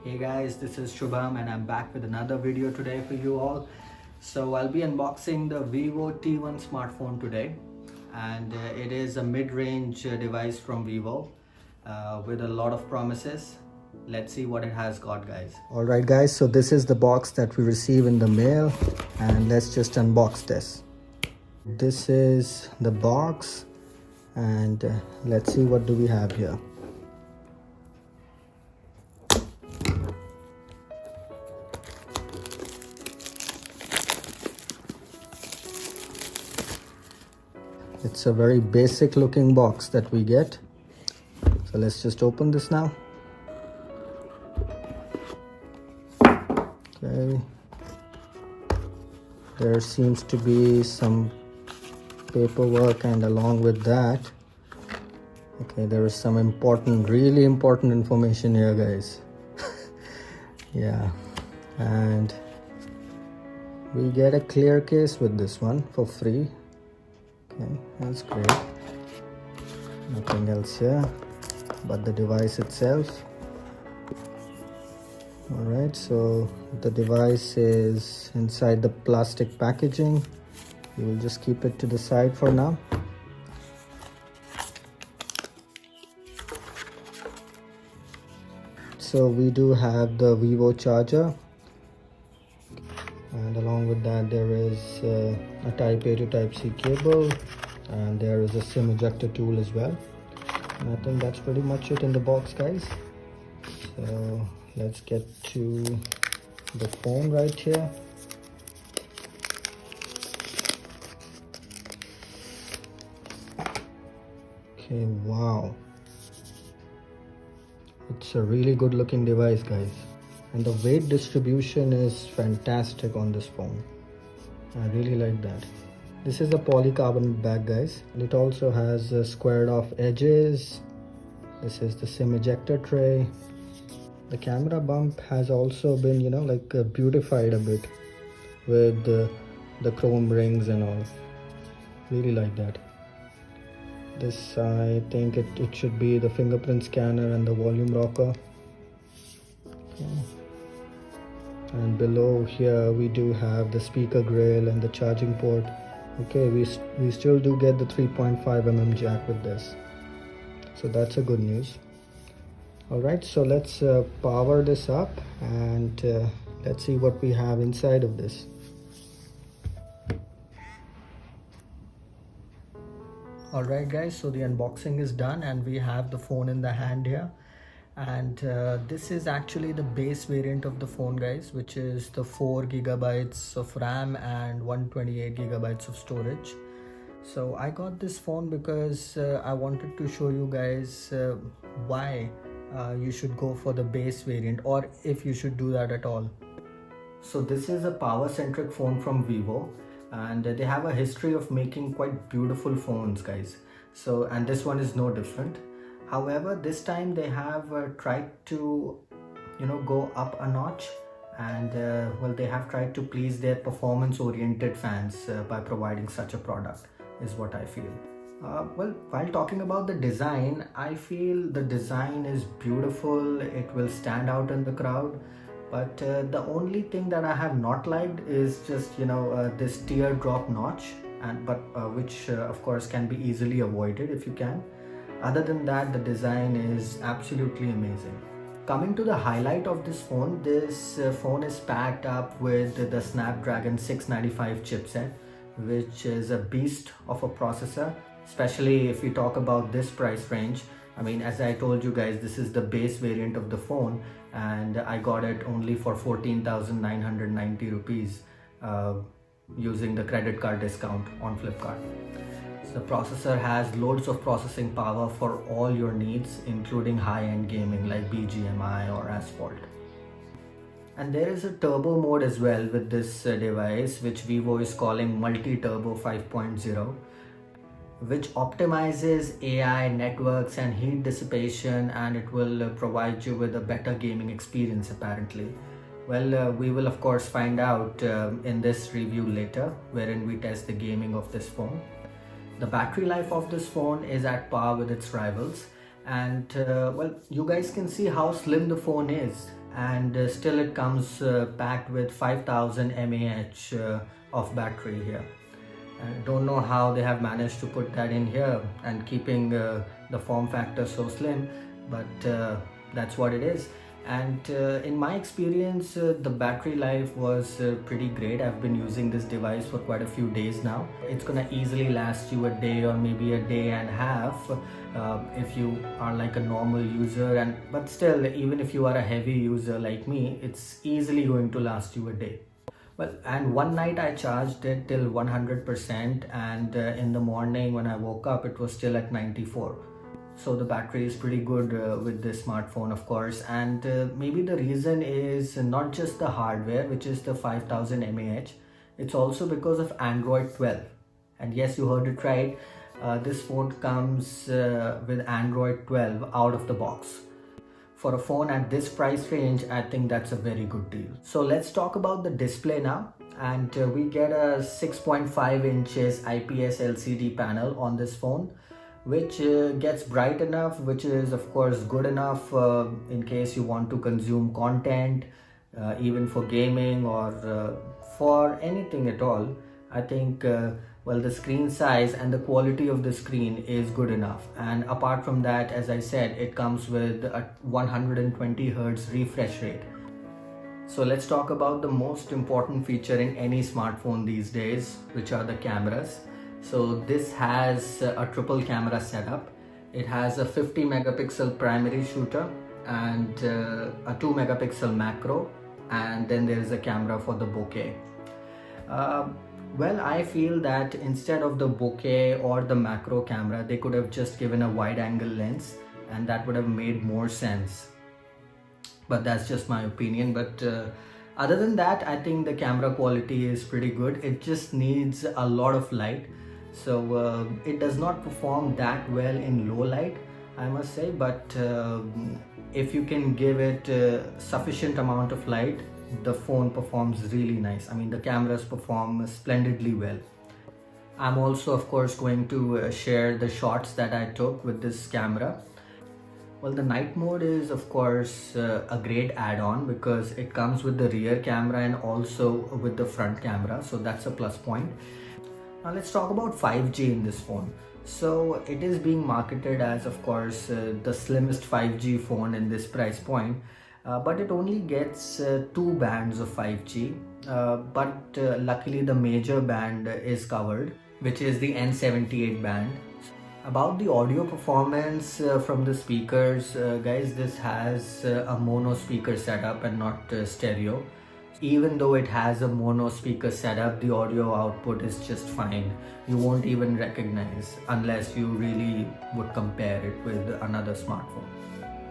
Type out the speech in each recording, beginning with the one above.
Hey guys, this is Shubham and I'm back with another video today for you all. So I'll be unboxing the Vivo T1 smartphone today, and it is a mid-range device from Vivo with a lot of promises. Let's see what it has got, guys. Alright guys, so this is the box that we receive in the mail, and let's just unbox this. This is the box, and let's see what do we have here. It's a very basic looking box that we get. So let's just open this now. Okay. There seems to be some paperwork, and along with that, okay, there is some important, really important information here, guys. Yeah. And we get a clear case with this one for free. Okay, that's great. Nothing else here but the device itself. Alright, so the device is inside the plastic packaging. We will just keep it to the side for now. So we do have the Vivo charger, and along with that there is a type A to type C cable, and there is a SIM ejector tool as well. And I think that's pretty much it in the box, guys. So let's get to the phone right here. Okay, wow, it's a really good looking device, guys. And the weight distribution is fantastic on this phone. I really like that. This is a polycarbonate bag, guys. It also has squared off edges. This is the SIM ejector tray. The camera bump has also been, beautified a bit with the chrome rings and all. Really like that. This, I think it should be the fingerprint scanner and the volume rocker. Okay. And below here we do have the speaker grill and the charging port. Okay, we still do get the 3.5mm jack with this, so that's a good news. Alright, so let's power this up, and let's see what we have inside of this. Alright guys, so the unboxing is done and we have the phone in the hand here. And this is actually the base variant of the phone, guys, which is the 4GB of RAM and 128GB of storage. So I got this phone because I wanted to show you guys why you should go for the base variant, or if you should do that at all. So this is a power centric phone from Vivo, and they have a history of making quite beautiful phones, guys. So, and this one is no different. However, this time they have tried to, go up a notch, and well, they have tried to please their performance-oriented fans by providing such a product, is what I feel. Well, while talking about the design, I feel the design is beautiful. It will stand out in the crowd. But the only thing that I have not liked is just, this teardrop notch, which of course can be easily avoided if you can. Other than that, the design is absolutely amazing. Coming to the highlight of this phone is packed up with the Snapdragon 695 chipset, which is a beast of a processor, especially if we talk about this price range. I mean, as I told you guys, this is the base variant of the phone, and I got it only for 14,990 rupees using the credit card discount on Flipkart. The processor has loads of processing power for all your needs, including high-end gaming like BGMI or Asphalt. And there is a turbo mode as well with this device, which Vivo is calling Multi-Turbo 5.0, which optimizes AI, networks and heat dissipation, and it will provide you with a better gaming experience apparently. Well, we will of course find out in this review later, wherein we test the gaming of this phone. The battery life of this phone is at par with its rivals, and well, you guys can see how slim the phone is. and still it comes packed with 5000 mAh of battery here. I don't know how they have managed to put that in here and keeping the form factor so slim, but that's what it is. And in my experience, the battery life was pretty great. I've been using this device for quite a few days now. It's gonna easily last you a day or maybe a day and a half if you are like a normal user, and but still, even if you are a heavy user like me, it's easily going to last you a day. Well, and one night I charged it till 100%, and in the morning when I woke up, it was still at 94. So the battery is pretty good with this smartphone, of course. And maybe the reason is not just the hardware, which is the 5000 mAh. It's also because of Android 12. And yes, you heard it right. This phone comes with Android 12 out of the box. For a phone at this price range, I think that's a very good deal. So let's talk about the display now. And we get a 6.5 inches IPS LCD panel on this phone, which gets bright enough, which is of course good enough in case you want to consume content, even for gaming or for anything at all. I think well, the screen size and the quality of the screen is good enough, and apart from that, as I said, it comes with a 120 Hz refresh rate. So let's talk about the most important feature in any smartphone these days, which are the cameras. So this has a triple camera setup. It has a 50 megapixel primary shooter and a 2 megapixel macro, and then there is a camera for the bokeh. Well, I feel that instead of the bokeh or the macro camera, they could have just given a wide angle lens, and that would have made more sense. But that's just my opinion. But other than that, I think the camera quality is pretty good. It just needs a lot of light. So it does not perform that well in low light, I must say. But if you can give it sufficient amount of light, the phone performs really nice. I mean, the cameras perform splendidly well. I'm also, of course, going to share the shots that I took with this camera. Well, the night mode is, of course, a great add-on because it comes with the rear camera and also with the front camera. So that's a plus point. Now let's talk about 5G in this phone. So it is being marketed as, of course, the slimmest 5G phone in this price point. But it only gets 2 bands of 5G, but luckily the major band is covered, which is the N78 band. About the audio performance from the speakers, guys, this has a mono speaker setup and not stereo. Even though it has a mono speaker setup, the audio output is just fine. You won't even recognize unless you really would compare it with another smartphone.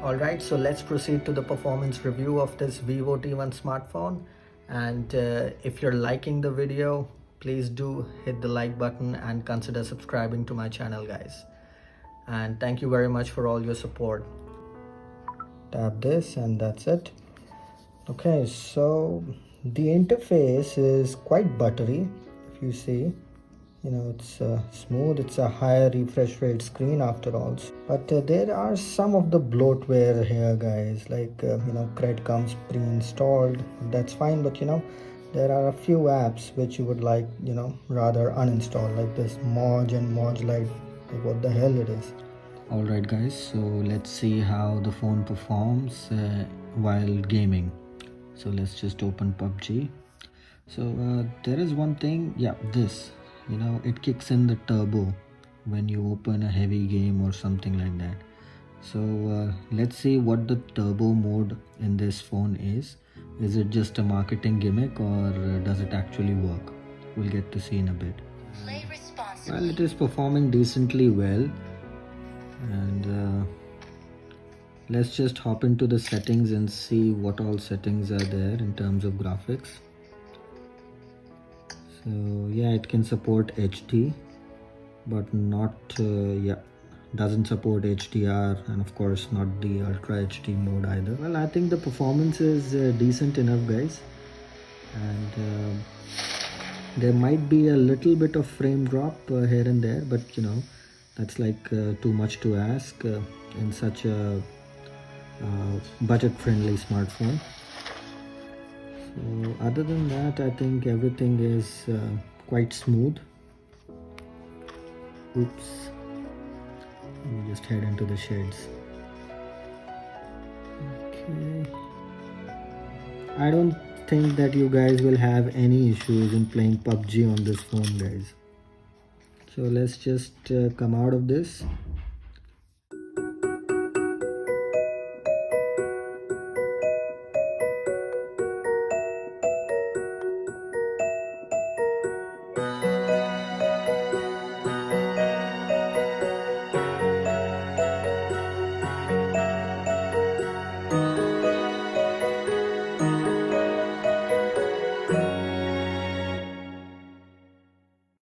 Alright, so let's proceed to the performance review of this Vivo T1 smartphone. And if you're liking the video, please do hit the like button and consider subscribing to my channel, guys. And thank you very much for all your support. Tap this and that's it. Okay, so the interface is quite buttery, if you see. You know, it's smooth. It's a higher refresh rate screen after all, but there are some of the bloatware here, guys, like you know, Cred comes pre-installed. That's fine, but you know, there are a few apps which you would like, you know, rather uninstall, like this Moj and Moj Lite. Like, what the hell it is. Alright guys, so let's see how the phone performs while gaming. So let's just open PUBG. So there is one thing, yeah, this, you know, it kicks in the turbo when you open a heavy game or something like that. So let's see what the turbo mode in this phone is. Is it just a marketing gimmick or does it actually work? We'll get to see in a bit. Well, it is performing decently well, and let's just hop into the settings and see what all settings are there in terms of graphics. So yeah, it can support HD, but not yeah, doesn't support HDR, and of course not the Ultra HD mode either. Well, I think the performance is decent enough, guys, and there might be a little bit of frame drop here and there, but you know, that's like too much to ask in such a budget friendly smartphone. So other than that, I think everything is quite smooth. Oops, let me just head into the shades. Okay, I don't think that you guys will have any issues in playing PUBG on this phone, guys. So let's just come out of this